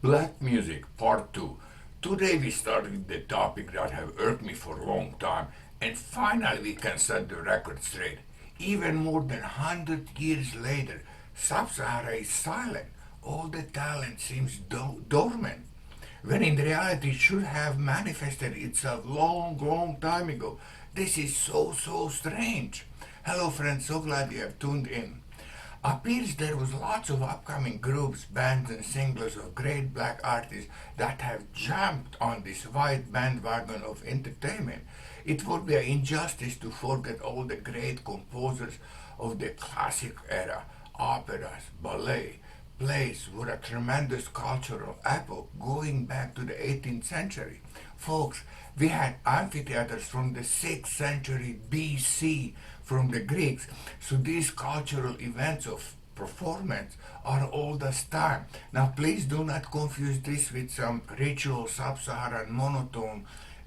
Black music, part 2. Today we start with the topic that have irked me for a long time, and finally we can set the record straight. Even more than 100 years later, Sub-Sahara is silent. All the talent seems dormant, when in reality it should have manifested itself long time ago. This is so strange. Hello friends, so glad you have tuned in. Appears there was lots of upcoming groups, bands and singles of great black artists that have jumped on this white bandwagon of entertainment. It would be an injustice to forget all the great composers of the classic era. Operas, ballet, plays were a tremendous cultural epoch going back to the 18th century. Folks, we had amphitheaters from the 6th century BC from the Greeks. So these cultural events of performance are all the time. Now please do not confuse this with some ritual sub-Saharan monotone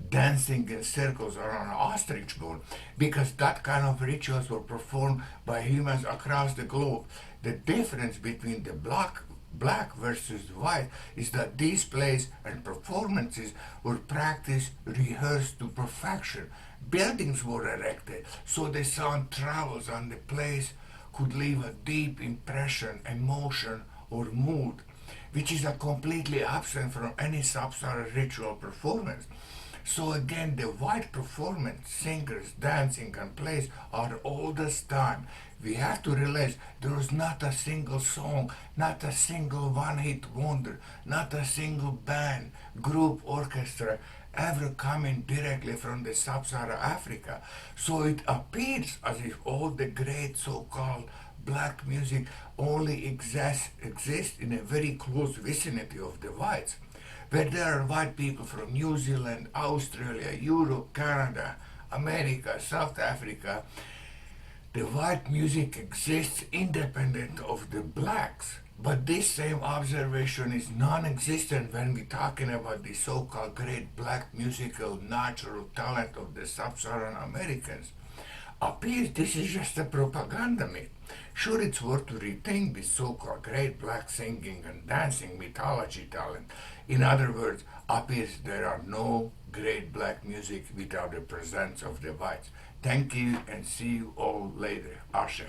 dancing in circles around an ostrich bone, because that kind of rituals were performed by humans across the globe. The difference between the black versus white is that these plays and performances were practiced, rehearsed to perfection. Buildings were erected so the sound travels and the plays could leave a deep impression, emotion, or mood, which is a completely absent from any sub-Saharan ritual performance. So again, the white performance, singers, dancing, and plays are all this time. We have to realize there was not a single song, not a single one-hit wonder, not a single band, group, orchestra ever coming directly from the sub-Saharan Africa. So it appears as if all the great so-called black music only exists in a very close vicinity of the whites, where there are white people from New Zealand, Australia, Europe, Canada, America, South Africa. The white music exists independent of the blacks. But this same observation is non-existent when we're talking about the so-called great black musical natural talent of the sub-Saharan Americans. Appears this is just a propaganda myth. Sure, it's worth to rethink this so-called great black singing and dancing mythology talent. In other words, appears there are no great black music without the presence of the whites. Thank you and see you all later. Ashe.